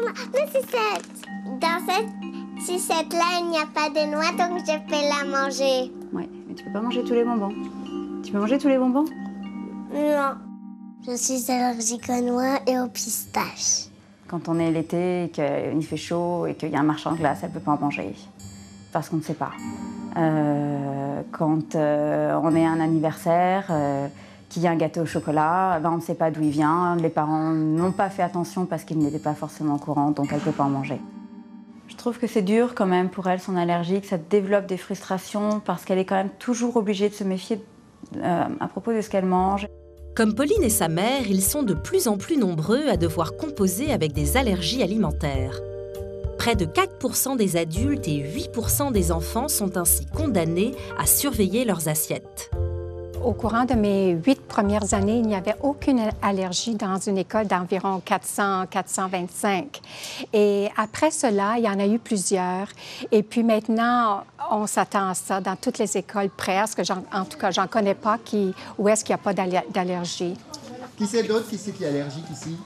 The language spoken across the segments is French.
la sucette. Dans cette sucette-là, il n'y a pas de noix, donc je peux la manger. Ouais, mais tu peux pas manger tous les bonbons. Tu peux manger tous les bonbons? Non. Je suis allergique aux noix et aux pistaches. Quand on est l'été et qu'il fait chaud et qu'il y a un marchand de glace, elle peut pas en manger. Parce qu'on ne sait pas. Quand on est à un anniversaire, qu'il y a un gâteau au chocolat, ben on ne sait pas d'où il vient. Les parents n'ont pas fait attention parce qu'ils n'étaient pas forcément au courant, donc elle ne peut pas en manger. Je trouve que c'est dur quand même pour elle, son allergie, que ça développe des frustrations parce qu'elle est quand même toujours obligée de se méfier à propos de ce qu'elle mange. Comme Pauline et sa mère, ils sont de plus en plus nombreux à devoir composer avec des allergies alimentaires. Près de 4% des adultes et 8% des enfants sont ainsi condamnés à surveiller leurs assiettes. Au courant de mes 8 premières années, il n'y avait aucune allergie dans une école d'environ 400-425. Et après cela, il y en a eu plusieurs. Et puis maintenant, on s'attend à ça dans toutes les écoles presque. En tout cas, j'en connais pas où est-ce qu'il n'y a pas d'allergie. Qui c'est d'autre qui est allergique ici?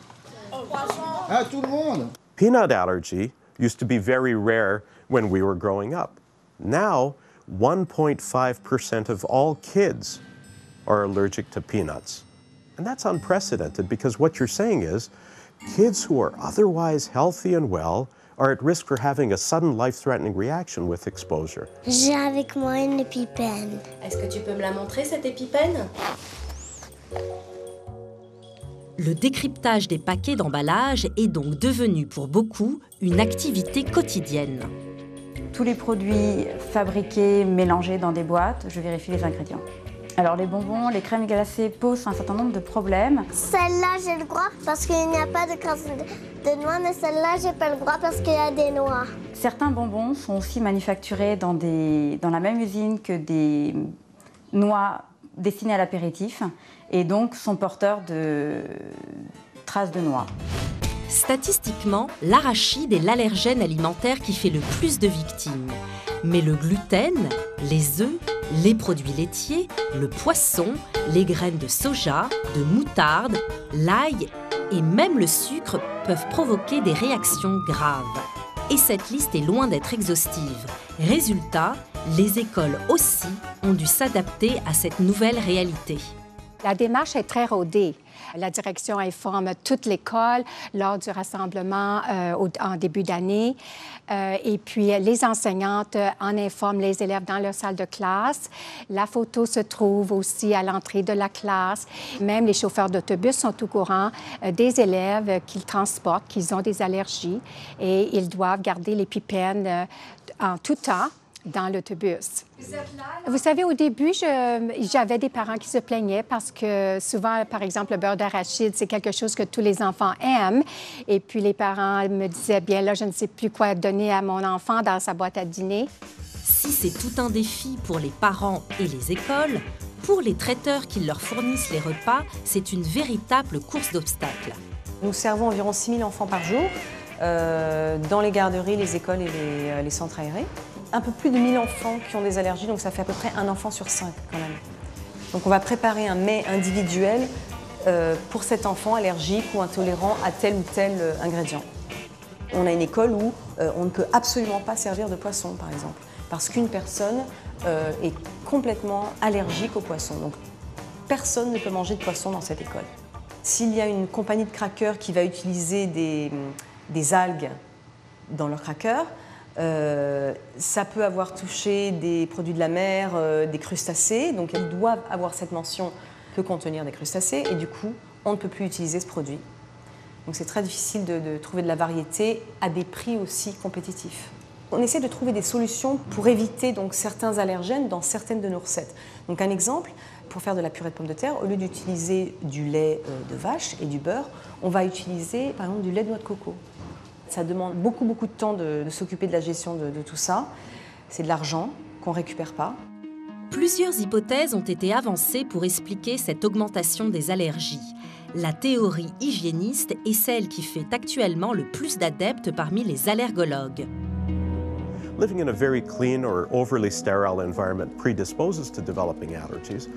Ah, tout le monde! Peanut allergy used to be very rare when we were growing up. Now, 1.5% of all kids are allergic to peanuts. And that's unprecedented because what you're saying is kids who are otherwise healthy and well are at risk for having a sudden life-threatening reaction with exposure. J'ai avec moi une épipène. Est-ce que tu peux me la montrer, cette épipène? Le décryptage des paquets d'emballage est donc devenu pour beaucoup une activité quotidienne. Tous les produits fabriqués, mélangés dans des boîtes, je vérifie les ingrédients. Alors les bonbons, les crèmes glacées posent un certain nombre de problèmes. Celle-là, j'ai le droit parce qu'il n'y a pas de noix, mais celle-là, j'ai pas le droit parce qu'il y a des noix. Certains bonbons sont aussi manufacturés dans la même usine que des noix destinées à l'apéritif et donc sont porteurs de traces de noix. Statistiquement, l'arachide est l'allergène alimentaire qui fait le plus de victimes. Mais le gluten, les œufs, les produits laitiers, le poisson, les graines de soja, de moutarde, l'ail et même le sucre peuvent provoquer des réactions graves. Et cette liste est loin d'être exhaustive. Résultat, les écoles aussi ont dû s'adapter à cette nouvelle réalité. La démarche est très rodée. La direction informe toute l'école lors du rassemblement en début d'année. Et puis, les enseignantes en informent les élèves dans leur salle de classe. La photo se trouve aussi à l'entrée de la classe. Même les chauffeurs d'autobus sont au courant des élèves qu'ils transportent, qu'ils ont des allergies. Et ils doivent garder l'épipène en tout temps dans l'autobus. Vous savez, au début, j'avais des parents qui se plaignaient parce que souvent, par exemple, le beurre d'arachide, c'est quelque chose que tous les enfants aiment. Et puis, les parents me disaient, bien là, je ne sais plus quoi donner à mon enfant dans sa boîte à dîner. Si c'est tout un défi pour les parents et les écoles, pour les traiteurs qui leur fournissent les repas, c'est une véritable course d'obstacles. Nous servons environ 6 000 enfants par jour dans les garderies, les écoles et les centres aérés. Un peu plus de 1000 enfants qui ont des allergies, donc ça fait à peu près un enfant sur 5 quand même. Donc on va préparer un mets individuel pour cet enfant allergique ou intolérant à tel ou tel ingrédient. On a une école où on ne peut absolument pas servir de poisson, par exemple, parce qu'une personne est complètement allergique au poisson. Donc personne ne peut manger de poisson dans cette école. S'il y a une compagnie de crackers qui va utiliser des algues dans leurs crackers, ça peut avoir touché des produits de la mer, des crustacés, donc elles doivent avoir cette mention peut contenir des crustacés et du coup on ne peut plus utiliser ce produit. Donc c'est très difficile de trouver de la variété à des prix aussi compétitifs. On essaie de trouver des solutions pour éviter donc certains allergènes dans certaines de nos recettes. Donc un exemple, pour faire de la purée de pommes de terre, au lieu d'utiliser du lait de vache et du beurre, on va utiliser par exemple du lait de noix de coco. Ça demande beaucoup de temps de s'occuper de la gestion de tout ça. C'est de l'argent qu'on ne récupère pas. Plusieurs hypothèses ont été avancées pour expliquer cette augmentation des allergies. La théorie hygiéniste est celle qui fait actuellement le plus d'adeptes parmi les allergologues. Living in a very clean or overly sterile environment predisposes to developing allergies.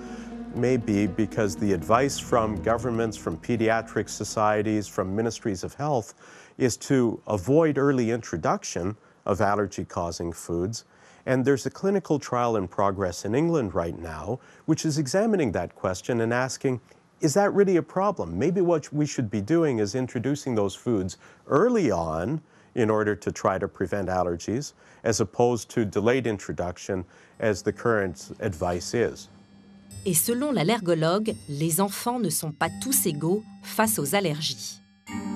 Maybe because the advice from governments, from pediatric societies, from ministries of health is to avoid early introduction of allergy-causing foods. And there's a clinical trial in progress in England right now, which is examining that question and asking, is that really a problem? Maybe what we should be doing is introducing those foods early on in order to try to prevent allergies, as opposed to delayed introduction, as the current advice is. Et selon l'allergologue, les enfants ne sont pas tous égaux face aux allergies.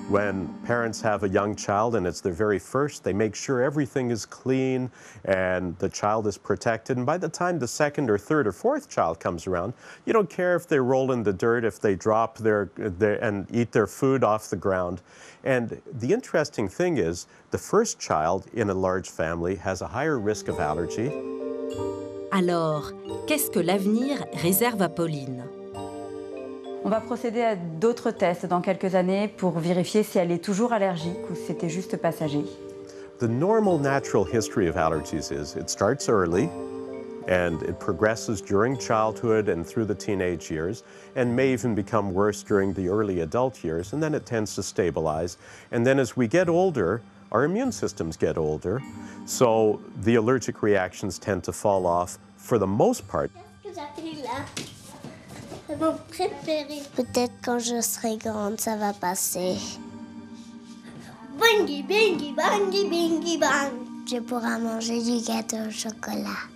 When parents have a young child and it's their very first, they make sure everything is clean and the child is protected. And by the time the second or third or fourth child comes around, you don't care if they roll in the dirt, if they drop and eat their food off the ground. And the interesting thing is, the first child in a large family has a higher risk of allergy. Alors, qu'est-ce que l'avenir réserve à Pauline? On va procéder à d'autres tests dans quelques années pour vérifier si elle est toujours allergique ou si c'était juste passager. The normal natural history of allergies is it starts early and it progresses during childhood and through the teenage years and may even become worse during the early adult years, and then it tends to stabilize. And then as we get older, our immune systems get older, so the allergic reactions tend to fall off for the most part. Qu'est-ce que j'ai pris là? C'est mon préféré. Peut-être quand je serai grande, ça va passer. Bangi, bangi, bangi, bangi, bang. Je pourrai manger du gâteau au chocolat.